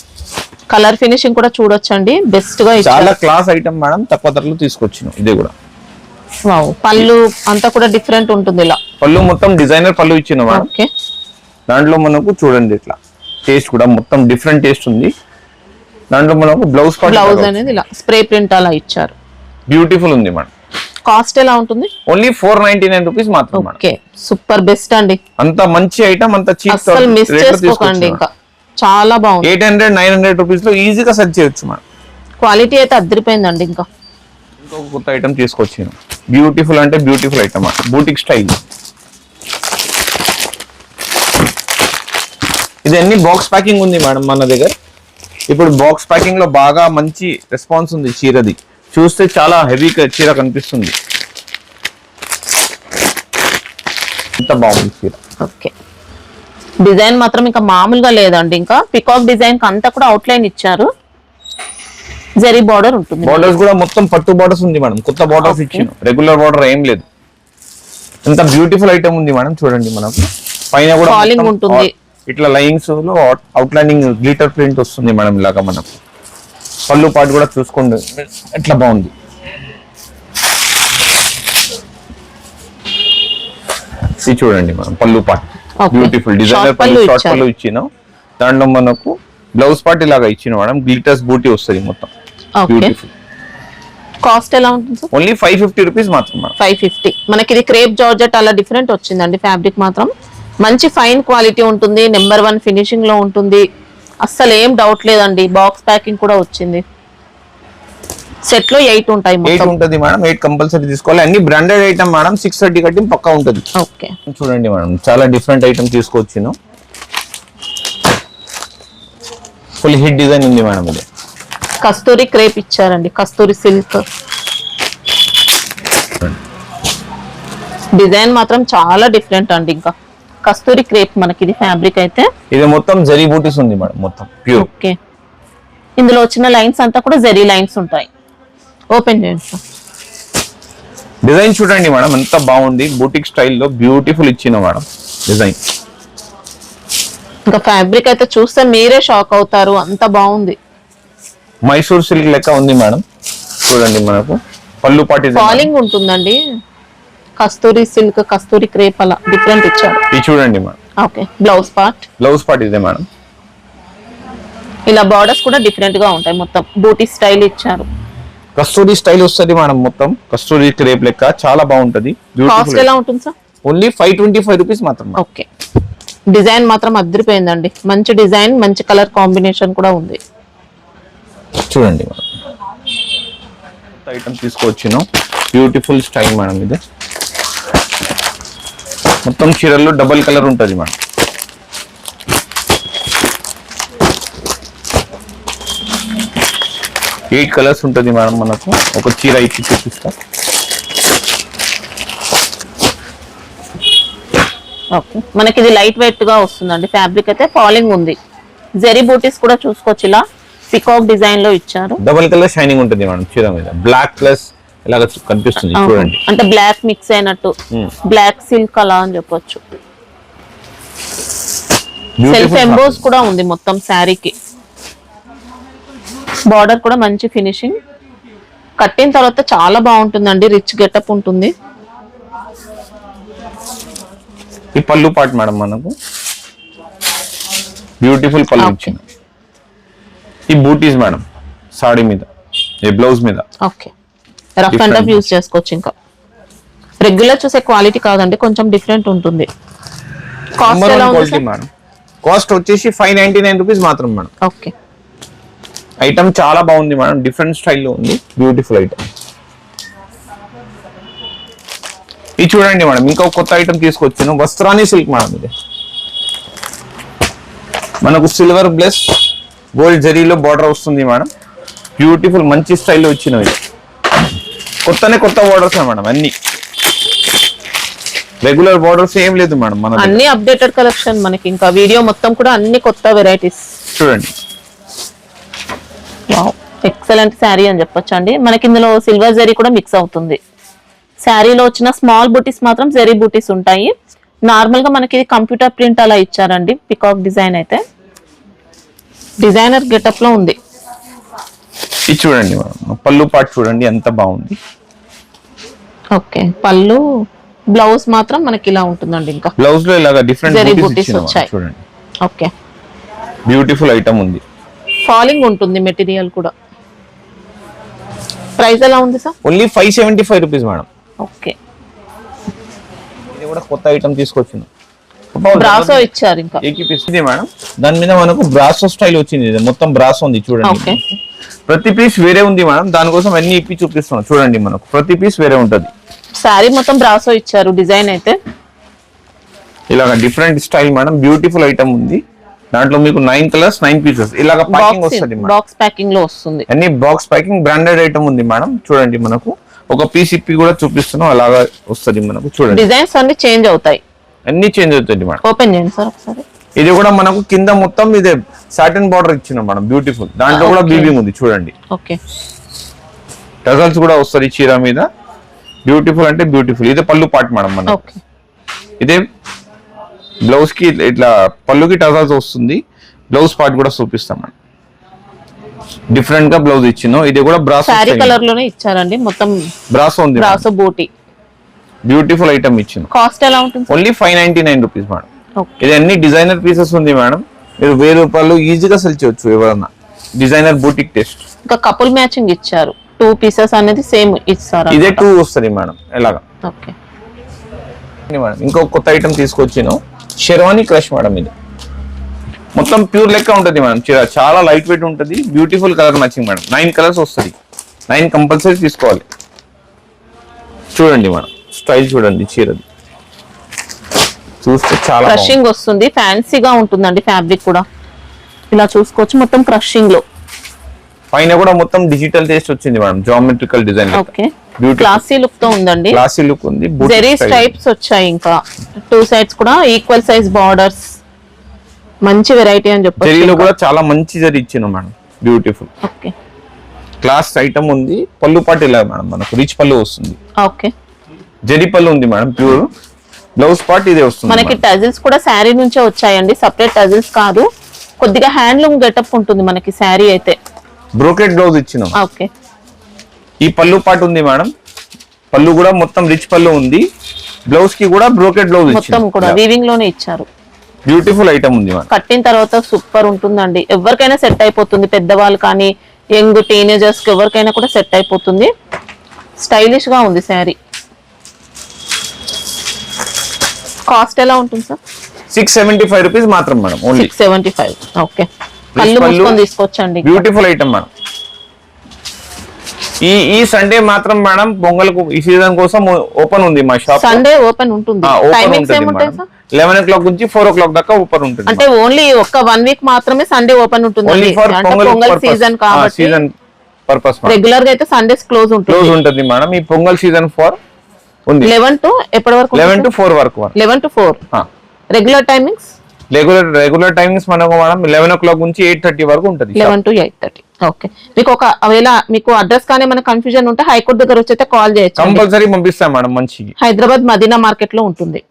Speaker 2: కలర్ ఫినిషింగ్ కూడా చూడొచ్చండి, బెస్ట్ గా
Speaker 1: చాలా
Speaker 2: ఇచ్చారు.
Speaker 1: క్లాస్ ఐటమ్ మేడం, తక్కువ ధరలో తీసుకొచ్చినాం ఇది కూడా.
Speaker 2: వావ్, పళ్ళు అంతా కూడా డిఫరెంట్ ఉంటుంది ఇలా.
Speaker 1: పళ్ళు మొత్తం డిజైనర్ పళ్ళు ఇచ్చిన మేడం.
Speaker 2: ఓకే,
Speaker 1: దాంట్లో మనకు చూడండి ఇట్లా టేస్ట్ కూడా మొత్తం డిఫరెంట్ టేస్ట్ ఉంది. దాంట్లో మనకు బ్లౌజ్
Speaker 2: బ్లౌజ్ అనేది ఇలా స్ప్రే ప్రింట్ అలా ఇచ్చారు.
Speaker 1: బ్యూటిఫుల్ ఉంది మేడం.
Speaker 2: కాస్ట్ ఎలా ఉంటుంది?
Speaker 1: ఓన్లీ 499 రూపీస్ మాత్రం మేడం.
Speaker 2: ఓకే, సూపర్ బెస్ట్ అండి.
Speaker 1: అంత మంచి ఐటమ్, అంత చీప్
Speaker 2: అసలు మిస్ చేసుకోకండి. ఇంకా చాలా బాగుంది.
Speaker 1: 800-900 రూపీస్ లో ఈజీగా సెర్చ్ చేయొచ్చు మేడం.
Speaker 2: క్వాలిటీ అయితే అద్దరిపోయిందండి. ఇంకా
Speaker 1: ఇంకొక కొత్త ఐటమ్ తీసుకొచ్చాను. బ్యూటిఫుల్ అంటే బ్యూటిఫుల్ ఐటమ్, బూటిక్ స్టైల్. ఇది అన్ని బాక్స్ ప్యాకింగ్ ఉంది మేడం మన దగ్గర. ఇప్పుడు బాక్స్ ప్యాకింగ్ లో బాగా మంచి రెస్పాన్స్ ఉంది చీరది. చూస్తే చాలా హెవీ చీర కనిపిస్తుంది, ఎంత బాగుంది చీర.
Speaker 2: ఓకే, డిజైన్ మాత్రం ఇంకా మామూలుగా లేదండి. ఇంకా పికాక్ డిజైన్ అంతా కూడా అవుట్ లైన్ ఇచ్చారు. జరీ బార్డర్ ఉంటుంది.
Speaker 1: బార్డర్స్ కూడా మొత్తం పట్టు బార్డర్స్ ఉంది మేడం. కొత్త బార్డర్స్ ఇచ్చాను, రెగ్యులర్ బార్డర్ ఏం లేదు. ఎంత బ్యూటిఫుల్ ఐటమ్ ఉంది మేడం చూడండి. మనకు పైన కూడా
Speaker 2: ఫాలింగ్ ఉంటుంది,
Speaker 1: ఇట్లా లైన్స్ లో అవుట్ లైనింగ్ గ్లిటర్ ప్రింట్ వస్తుంది మేడం ఇలాగా. మనకు పళ్ళు పాటు కూడా చూసుకోండి ఎట్లా బాగుంది. ఇది చూడండి మనం పళ్ళు పాటు బ్యూటిఫుల్ డిజైనర్ పళ్ళు, షార్ట్ పళ్ళు ఇచ్చినాం. దాంట్లో మనకు బ్లౌజ్ పార్ట్ ఇలాగా ఇచ్చిన మేడం, గ్లిటర్స్ బూటీ వస్తుంది మొత్తం. బ్యూటిఫుల్.
Speaker 2: కాస్ట్ ఎలా ఉంటుంది సార్?
Speaker 1: ఓన్లీ 550 రూపీస్ మాత్రం.
Speaker 2: 550. మనకి ఇది క్రేప్ జార్జెట్ అలా డిఫరెంట్ వచ్చిందండి. ఫ్యాబ్రిక్ మాత్రం మంచి ఫైన్ క్వాలిటీ ఉంటుంది, నెంబర్ 1 ఫినిషింగ్ లో ఉంటుంది. అస్సలు ఏం డౌట్ లేదండి. బాక్స్ ప్యాకింగ్ కూడా వచ్చింది. సెట్ లో 8 ఉంటాయి.
Speaker 1: 8 ఉంటుంది మేడం, 8 కంపల్సరీ తీసుకోవాలి. అన్ని బ్రాండెడ్ ఐటమ్ మేడం, 630 కటింగ్ పక్కా ఉంటుంది.
Speaker 2: ఓకే,
Speaker 1: చూడండి మేడం చాలా డిఫరెంట్ ఐటమ్ తీసుకొచ్చినాం. ఫుల్ హిట్ డిజైన్ ఉంది మేడం. ఇది
Speaker 2: కస్తూరి క్రేప్ ఇచ్చారండి, కస్తూరి సిల్క్. డిజైన్ మాత్రం చాలా డిఫరెంట్ అండి. ఇంకా కస్తూరి క్రేప్ మనకి ఇది ఫ్యాబ్రిక్ అయితే.
Speaker 1: ఇది మొత్తం జరీ బూటీస్ ఉంది మేడం, మొత్తం ప్యూర్.
Speaker 2: ఓకే, ఇందులో వచ్చిన లైన్స్ అంతా కూడా జరీ లైన్స్ ఉంటాయి. ఓపెన్ చేయండి సార్.
Speaker 1: డిజైన్ చూడండి మేడం ఎంత బాగుంది, బూటిక్ స్టైల్లో బ్యూటిఫుల్ ఇచ్చిన మేడం డిజైన్.
Speaker 2: ఇంకా ఫ్యాబ్రిక్ అయితే చూస్తే మీరే షాక్ అవుతారు, అంత బాగుంది.
Speaker 1: మైసూర్ సిల్క్ లెక్క ఉంది మేడం. చూడండి మనకు పళ్ళు పాటి
Speaker 2: ఫాలింగ్ ఉంటుందండి, కస్తూరి సిల్క్, కస్తూరి క్రేప్ అలా డిఫరెంట్ ఇచ్చారు.
Speaker 1: ఇది చూడండి మేడం.
Speaker 2: ఓకే, బ్లౌజ్ పార్ట్
Speaker 1: ఇదే మేడం.
Speaker 2: ఇలా బార్డర్స్ కూడా డిఫరెంట్ గా ఉంటాయి, మొత్తం బూటీ స్టైల్ ఇచ్చారు.
Speaker 1: కస్తూరి స్టైల్ వస్తుంది మేడం, మొత్తం కస్తూరి క్రేప్ లెక్క చాలా బాగుంటది.
Speaker 2: కాస్ట్ ఎలా ఉంటుంది సార్?
Speaker 1: ఓన్లీ 525 రూపీస్ మాత్రం.
Speaker 2: ఓకే, డిజైన్ మాత్రం అదిరిపోయిందండి, మంచి డిజైన్, మంచి కలర్ కాంబినేషన్ కూడా ఉంది.
Speaker 1: చూడండి మేడం, ఐటమ్ తీసుకొచ్చినాం, బ్యూటిఫుల్ స్టైల్ మేడం. ఇది మొత్తం చీరల్లో డబల్ కలర్ ఉంటుంది మేడం. ఎయిట్ కలర్స్ ఉంటుంది మేడం. మనకు ఒక చీర ఇచ్చి చూపిస్తా.
Speaker 2: ఓకే, మనకి ఇది లైట్ వెయిట్ గా వస్తుందండి, ఫ్యాబ్రిక్ అయితే ఫాలింగ్ ఉంది. జెరీ బూటీస్ కూడా చూసుకోవచ్చు, ఇలా పికాక్ డిజైన్ లో ఇచ్చారు.
Speaker 1: డబల్ కలర్ షైనింగ్ ఉంటుంది మేడం చీర మీద, బ్లాక్ ప్లస్ ఇలాగ కనిపిస్తుంది చూడండి.
Speaker 2: అంటే బ్లాక్ మిక్స్ అయినట్టు, బ్లాక్ సిల్క్ అలా అని చెప్పొచ్చు. సెల్ఫ్ ఎంబోస్ కూడా ఉంది మొత్తం శారీకి. బార్డర్ కూడా మంచి ఫినిషింగ్, కట్టిన తర్వాత చాలా బాగుంటుందండి, రిచ్ గెటప్ ఉంటుంది.
Speaker 1: ఈ పళ్ళు పాటు మేడం మనకు బ్యూటిఫుల్ పళ్ళు ఇచ్చింది. ఈ బూటీస్ మేడం సాడీ మీద, ఈ బ్లౌజ్ మీద.
Speaker 2: Okay, rough and tough use చేసుకోవచ్చు. ఇంకా రెగ్యులర్ చూసే క్వాలిటీ కాదండి, కొంచెం డిఫరెంట్ ఉంటుంది. కాస్ట్ ఎలా ఉంది
Speaker 1: మేడం? కాస్ట్ వచ్చేసి 599 రూపీస్ మాత్రం మేడం.
Speaker 2: ఓకే,
Speaker 1: ఐటమ్ చాలా బాగుంది మేడం, డిఫరెంట్ స్టైల్లో ఉంది, బ్యూటిఫుల్ ఐటమ్. ఇది చూడండి మేడం, ఇంకా కొత్త ఐటమ్ తీసుకొచ్చాను, వస్త్రాని సిల్క్ మేడం. ఇది మనకు సిల్వర్ ప్లస్ గోల్డ్ జరీలో బార్డర్ వస్తుంది మేడం, బ్యూటిఫుల్ మంచి స్టైల్లో వచ్చినవి. కొత్త బార్డర్స్ మేడం, అన్ని రెగ్యులర్ బార్డర్స్ ఏం లేదు మేడం. మన
Speaker 2: అన్ని అప్డేటెడ్ కలెక్షన్ మనకి, ఇంకా వీడియో మొత్తం కూడా అన్ని కొత్త వెరైటీస్.
Speaker 1: చూడండి,
Speaker 2: ఎక్సలెంట్ శారీ అని చెప్పొచ్చు అండి. మనకి ఇందులో సిల్వర్ జరీ కూడా మిక్స్ అవుతుంది. శారీలో వచ్చిన స్మాల్ బూటీస్ మాత్రం జరీ బూటీస్ ఉంటాయి. నార్మల్ గా మనకి కంప్యూటర్ ప్రింట్ అలా ఇచ్చారండి, పికాక్ డిజైన్ అయితే డిజైనర్ గెటప్ లో ఉంది.
Speaker 1: ఇది చూడండి మేడం, పళ్ళు పాటు చూడండి ఎంత బాగుంది.
Speaker 2: ఓకే, పళ్ళు బ్లౌజ్ మాత్రం మనకి ఇలా ఉంటుందండి. ఇంకా
Speaker 1: బ్లౌజ్ లో ఇలాగా డిఫరెంట్
Speaker 2: జరీ బూటీస్ వచ్చాయి.
Speaker 1: చూడండి,
Speaker 2: ఓకే,
Speaker 1: బ్యూటిఫుల్ ఐటమ్ ఉంది.
Speaker 2: ఫాలింగ్ ఉంటుంది మెటీరియల్ కూడా. ప్రైస్ ఎలా ఉంది sir?
Speaker 1: Only 575 rupees madam.
Speaker 2: Okay,
Speaker 1: ఇది కూడా కొత్త ఐటమ్ తీసుకొచ్చింది,
Speaker 2: బ్రాసో ఇచ్చారు. ఇంకా
Speaker 1: ఇది మేడం, దాని మీద మనకు బ్రాసో స్టైల్ వచ్చింది. ఇది మొత్తం బ్రాసో ఉంది చూడండి. ప్రతి పీస్ వేరే ఉంది మేడం, దానికోసం అన్ని ఇప్పి చూపిస్తున్నాం. చూడండి, మనకు ప్రతి పీస్ వేరే ఉంటది.
Speaker 2: శారీ మొత్తం బ్రాసో ఇచ్చారు, డిజైన్ అయితే
Speaker 1: ఇలాగ different style madam, beautiful item ఉంది. దాంట్లో మీకు 9 కలర్స్ 9 పీసెస్ ఇలాగ ప్యాకింగ్ వస్తుంది.
Speaker 2: బాక్స్ ప్యాకింగ్ లో వస్తుంది,
Speaker 1: అన్ని బాక్స్ ప్యాకింగ్ బ్రాండెడ్ ఐటమ్ ఉంది మేడం. చూడండి, మనకు ఒక పీస్ ఇప్పి కూడా చూపిస్తున్నాం, అలాగా వస్తుంది మనకు. చూడండి,
Speaker 2: డిజైన్స్ అన్ని చేంజ్ అవుతాయి,
Speaker 1: అన్ని చేంజ్ అవుతుంది మేడం.
Speaker 2: ఓపెన్ చేయండి సార్ ఒకసారి.
Speaker 1: ఇది కూడా మనకు కింద మొత్తం ఇదే సాటిన్ బార్డర్ ఇచ్చిన మేడం, బ్యూటిఫుల్. దాంట్లో కూడా బీబింగ్ ఉంది చూడండి.
Speaker 2: ఓకే,
Speaker 1: టజల్స్ కూడా వస్తుంది చీర మీద, బ్యూటిఫుల్ అంటే బ్యూటిఫుల్. ఇదే పళ్ళు పాటు మేడం మన. ఇదే బ్లౌజ్ కి ఇట్లా పళ్ళుకి టజల్స్ వస్తుంది, బ్లౌజ్ పార్ట్ కూడా చూపిస్తాం మేడం. డిఫరెంట్ గా బ్లౌజ్ ఇచ్చినాం. ఇది కూడా బ్రాసో
Speaker 2: సారీ కలర్ లోనే ఇచ్చారండి, మొత్తం
Speaker 1: బ్రాసో ఉంది,
Speaker 2: బ్రాసో బూటీ.
Speaker 1: బ్యూటిఫుల్ ఐటమ్ ఇచ్చినాం.
Speaker 2: కాస్ట్ ఎలా ఉంటుంది?
Speaker 1: Only 599 rupees madam. ఇది అన్ని డిజైనర్ పీసెస్ ఉంది మేడం, మీరు 1000 రూపాయలు ఈజీగా సెల్ చేయొచ్చు ఎవరన్నా. Designer boutique test.
Speaker 2: ఇంకా కపుల్ మ్యాచింగ్ ఇచ్చారు, 2 పీసెస్ అనేది సేమ్ ఇస్తారు.
Speaker 1: ఇదే 2 వస్తుంది మేడం ఎలాగా.
Speaker 2: ఓకే
Speaker 1: మేడం, ఇంకో కొత్త ఐటమ్ తీసుకొచ్చినాం, షెర్వానీ క్రష్ మేడం. ఇది మొత్తం ప్యూర్ లెక్క ఉంటుంది మేడం చీర, చాలా లైట్ వెయిట్ ఉంటుంది, beautiful colour matching madam. 9 colours వస్తుంది, 9 కంపల్సరీ తీసుకోవాలి. చూడండి మేడం, స్టైల్ చూడండి చీరది, చూస్తే చాలా
Speaker 2: క్రషింగ్ వస్తుంది, ఫ్యాన్సీగా ఉంటుందండి. ఫ్యాబ్రిక్ కూడా ఇలా చూసుకోవచ్చు, మొత్తం క్రషింగ్ లో.
Speaker 1: పైన కూడా మొత్తం డిజిటల్ టేస్ట్ వచ్చింది madam, geometrical design.
Speaker 2: Okay, classy look తో ఉందండి,
Speaker 1: క్లాసీ లుక్ ఉంది.
Speaker 2: జెరీ స్ట్రైప్స్ వచ్చాయి, ఇంకా 2 సైడ్స్ కూడా ఈక్వల్ సైజ్ బార్డర్స్. మంచి వెరైటీ అని చెప్పొచ్చు.
Speaker 1: జరీలో కూడా చాలా మంచి జరీ ఇచ్చాను madam, beautiful.
Speaker 2: Okay,
Speaker 1: class item ఉంది. పళ్ళు పాటు ఇలా మేడం, మనకు రిచ్ పళ్ళు వస్తుంది.
Speaker 2: ఓకే,
Speaker 1: జరీ పళ్ళు ఉంది మేడం ప్యూర్. బ్లౌజ్ పార్ట్ ఇదే వస్తుంది
Speaker 2: మనకి టజిల్స్ కూడా శారీ నుంచే వచ్చాయండి, సపరేట్ టజిల్స్ కాదు. కొద్దిగా హ్యాండ్లూమ్ గెటప్ ఉంటుంది మనకి శారీ అయితే.
Speaker 1: బ్రోకెట్ బ్లౌజ్ ఇచ్చినాం.
Speaker 2: ఓకే,
Speaker 1: ఈ పళ్ళు పార్ట్ ఉంది మేడం, పళ్ళు కూడా మొత్తం రిచ్ పళ్ళు ఉంది. బ్లౌజ్ కి కూడా బ్రోకెట్ బ్లౌజ్
Speaker 2: మొత్తం కూడా వీవింగ్ లోనే ఇచ్చారు.
Speaker 1: బ్యూటిఫుల్ ఐటమ్ ఉంది మేడం.
Speaker 2: కట్టిన తర్వాత సూపర్ ఉంటుందండి, ఎవరికైనా సెట్ అయిపోతుంది. పెద్దవాళ్ళు కానీ యంగ్ టీనేజర్స్ కి ఎవరికైనా కూడా సెట్ అయిపోతుంది. స్టైలిష్ గా ఉంది శారీ. కాస్ట్ ఎలా ఉంటుంది సార్?
Speaker 1: 675 రూపీస్ మాత్రం మేడం, ఓన్లీ
Speaker 2: 675. ఓకే, కళ్ళు మూసుకొని తీసుకోవచ్చండి.
Speaker 1: Beautiful item madam. ఈ సండే మాత్రం మేడం పొంగల్ ఈ సీజన్ కోసం ఓపెన్ ఉంది మా షాప్.
Speaker 2: సండే ఓపెన్ ఉంటుంది. టైమింగ్స్ ఏముంటాయి సార్?
Speaker 1: 11 o'clock నుంచి 4 o'clock దాకా ఓపెన్ ఉంటుంది.
Speaker 2: అంటే ఓన్లీ ఒక 1 వీక్ మాత్రమే సండే ఓపెన్ ఉంటుంది.
Speaker 1: ఓన్లీ ఫర్
Speaker 2: పొంగల్ సీజన్ కాబట్టి
Speaker 1: సీజన్ పర్పస్
Speaker 2: రెగ్యులర్ గా అయితే సండేస్ క్లోజ్
Speaker 1: ఉంటుంది మేడం. ఈ పొంగల్ సీజన్ 4 ఉంది.
Speaker 2: 11 to ఎప్పటి వరకు?
Speaker 1: 11 to 4 వరకు.
Speaker 2: 11 to 4 regular timings.
Speaker 1: Regular timings మనకు మేడం 11 o'clock నుంచి 8:30 వరకు ఉంటుంది.
Speaker 2: 11 to 8:30. ఓకే, మీకు ఒకవేళ మీకు అడ్రస్ కానీ మన కన్ఫ్యూజన్ ఉంటే హైకోర్ట్ దగ్గర వచ్చి కాల్ చేయొచ్చు.
Speaker 1: కంపల్సరీ పంపిస్తాం మేడం. మంచి
Speaker 2: హైదరాబాద్ మదీనా మార్కెట్ లో ఉంటుంది.